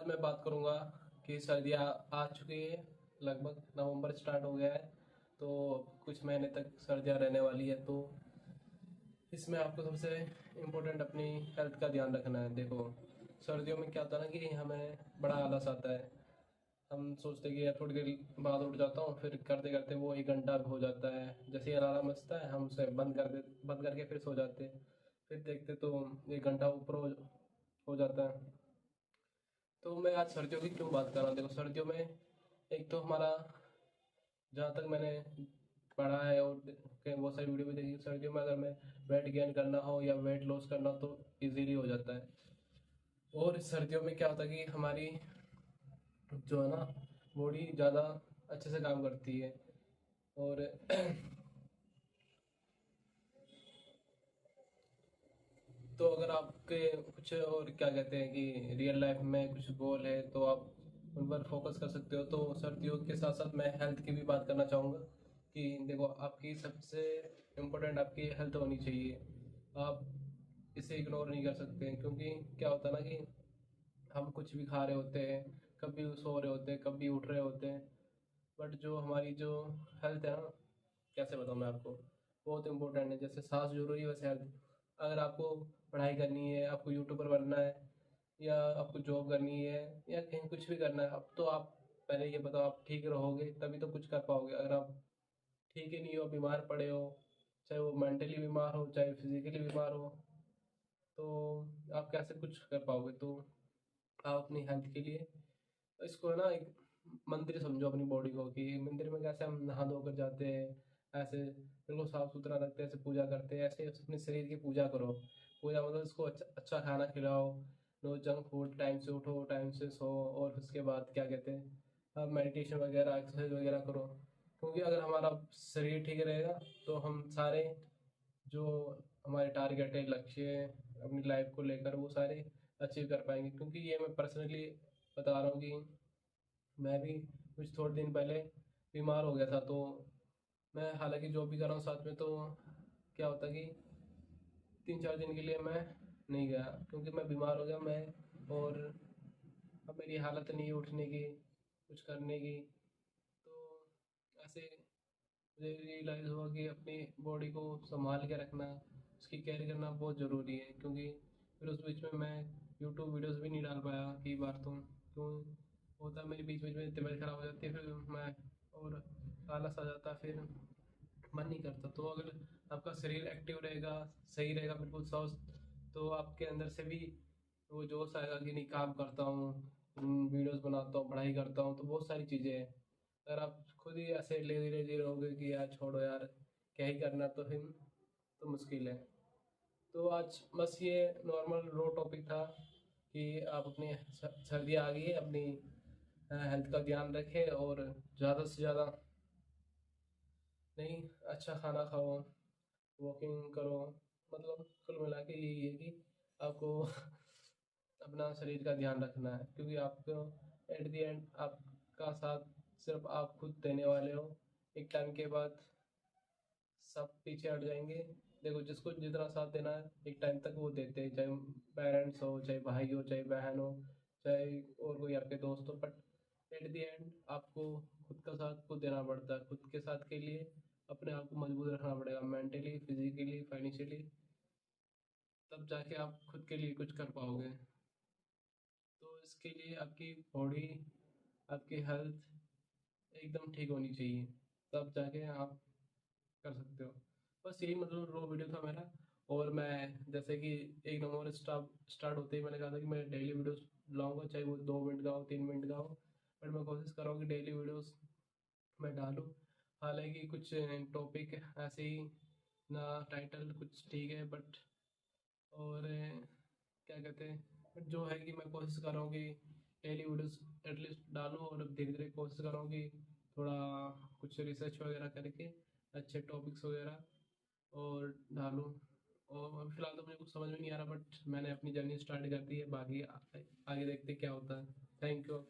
आज मैं बात करूंगा कि सर्दियाँ आ चुकी है। लगभग नवंबर स्टार्ट हो गया है, तो कुछ महीने तक सर्दियाँ रहने वाली है। तो इसमें आपको सबसे इम्पोर्टेंट अपनी हेल्थ का ध्यान रखना है। देखो, सर्दियों में क्या होता है ना कि हमें बड़ा आलस आता है। हम सोचते हैं कि यार थोड़ी देर बाद उठ जाता हूँ, फिर करते करते वो 1 घंटा हो जाता है। जैसे ही अलार्म बजता है हम उसे बंद करके फिर सो जाते हैं। फिर देखते तो 1 घंटा ऊपर हो जाता है। तो मैं आज सर्दियों की क्यों बात कर रहा हूँ। देखो, सर्दियों में एक तो हमारा, जहाँ तक मैंने पढ़ा है और बहुत सारी वीडियो भी देखी, सर्दियों में अगर मैं वेट गेन करना हो या वेट लॉस करना हो तो इजीली हो जाता है। और इस सर्दियों में क्या होता है कि हमारी जो है ना, बॉडी ज़्यादा अच्छे से काम करती है। और तो अगर आपके कुछ और क्या कहते हैं कि रियल लाइफ में कुछ गोल है तो आप उन पर फोकस कर सकते हो। तो सर्दियों के साथ साथ मैं हेल्थ की भी बात करना चाहूँगा कि देखो, आपकी सबसे इम्पोर्टेंट आपकी हेल्थ होनी चाहिए। आप इसे इग्नोर नहीं कर सकते, क्योंकि क्या होता है ना कि हम कुछ भी खा रहे होते हैं, कभी सो रहे होते हैं, कभी उठ रहे होते हैं, बट जो हमारी जो हेल्थ है ना, कैसे बताऊँ मैं आपको, बहुत इंपॉर्टेंट है। जैसे सांस जरूरी है वैसे हेल्थ। अगर आपको पढ़ाई करनी है, आपको यूट्यूबर बनना है, या आपको जॉब करनी है, या कहीं कुछ भी करना है, अब तो आप पहले ये बताओ, आप ठीक रहोगे तभी तो कुछ कर पाओगे। अगर आप ठीक ही नहीं हो, बीमार पड़े हो, चाहे वो मेंटली बीमार हो चाहे फिजिकली बीमार हो, तो आप कैसे कुछ कर पाओगे। तो आप अपनी हेल्थ के लिए इसको है ना, एक मंदिर समझो अपनी बॉडी को, कि मंदिर में कैसे हम नहा धोकर जाते हैं, ऐसे बिल्कुल साफ सुथरा रखते हैं, ऐसे पूजा करते हैं, ऐसे अपने शरीर की पूजा करो। पूजा मतलब इसको अच्छा अच्छा खाना खिलाओ, नो जंक फूड, टाइम से उठो टाइम से सो, और उसके बाद क्या कहते हैं, आप मेडिटेशन वगैरह एक्सरसाइज वगैरह करो। क्योंकि अगर हमारा शरीर ठीक रहेगा तो हम सारे जो हमारे टारगेट है, लक्ष्य है अपनी लाइफ को लेकर, वो सारे अचीव कर पाएंगे। क्योंकि ये मैं पर्सनली बता रहा हूँ कि मैं भी कुछ थोड़े दिन पहले बीमार हो गया था। तो मैं हालांकि जॉब भी कर रहा हूँ साथ में, तो क्या होता कि 3-4 दिन के लिए मैं नहीं गया, क्योंकि मैं बीमार हो गया। मैं और अब मेरी हालत नहीं है उठने की, कुछ करने की। तो ऐसे मुझे रियलाइज़ हुआ कि अपनी बॉडी को संभाल के रखना, उसकी केयर करना बहुत ज़रूरी है। क्योंकि फिर उस बीच में मैं यूट्यूब वीडियोस भी नहीं डाल पाया कई बार। तो क्यों होता है, मेरी बीच बीच में तबीयत खराब हो जाती है, फिर मैं और आलस आ जाता है, फिर मन नहीं करता। तो अगर आपका शरीर एक्टिव रहेगा, सही रहेगा, बिल्कुल स्वस्थ, तो आपके अंदर से भी वो जोश आएगा कि नहीं, काम करता हूँ, वीडियोस बनाता हूँ, पढ़ाई करता हूँ। तो बहुत सारी चीज़ें हैं। अगर आप खुद ही ऐसे लेजी रहोगे कि यार छोड़ो यार, क्या ही करना, तो फिर तो मुश्किल है। तो आज बस ये नॉर्मल रो टॉपिक था कि आप अपनी सर्दी आ गई है, अपनी हेल्थ का ध्यान रखें, और ज़्यादा से ज़्यादा नहीं, अच्छा खाना खाओ, वॉकिंग करो। मतलब कुल मिला के यही है कि आपको अपना शरीर का ध्यान रखना है। क्योंकि आपको एट द एंड आपका साथ सिर्फ आप खुद देने वाले हो। एक टाइम के बाद सब पीछे हट जाएंगे। देखो, जिसको जितना साथ देना है एक टाइम तक वो देते हैं, चाहे पेरेंट्स हो, चाहे भाई हो, चाहे बहन हो, चाहे और कोई आपके दोस्त हो। बट एट द एंड आपको खुद का साथ खुद देना पड़ता है। खुद के साथ के लिए अपने आप को मजबूत रखना पड़ेगा, मेंटली, फिजिकली, फाइनेंशियली। तब जाके आप खुद के लिए कुछ कर पाओगे। तो इसके लिए आपकी बॉडी, आपकी हेल्थ एकदम ठीक होनी चाहिए, तब जाके आप कर सकते हो। बस यही मतलब रो वीडियो था मेरा। और मैं जैसे कि 1 नंबर स्टार्ट होते ही मैंने कहा था कि मैं डेली वीडियोस लाऊंगा, चाहे वो 2 मिनट का हो, 3 मिनट का हो, बट मैं कोशिश कर रहा हूँ कि डेली वीडियोस मैं डालूँ। हालांकि कुछ टॉपिक ऐसे ही ना, टाइटल कुछ ठीक है, बट और क्या कहते हैं, बट जो है कि मैं कोशिश कर रहा हूँ कि डेली वीडियोस एटलीस्ट डालूँ। और अब धीरे धीरे कोशिश कर रहा हूँ कि थोड़ा कुछ रिसर्च वगैरह करके अच्छे टॉपिक्स वगैरह और डालूँ। और फिलहाल तो मुझे कुछ समझ में नहीं आ रहा, बट मैंने अपनी जर्नी स्टार्ट कर दी है, बाकी आगे देखते क्या होता है। Thank you.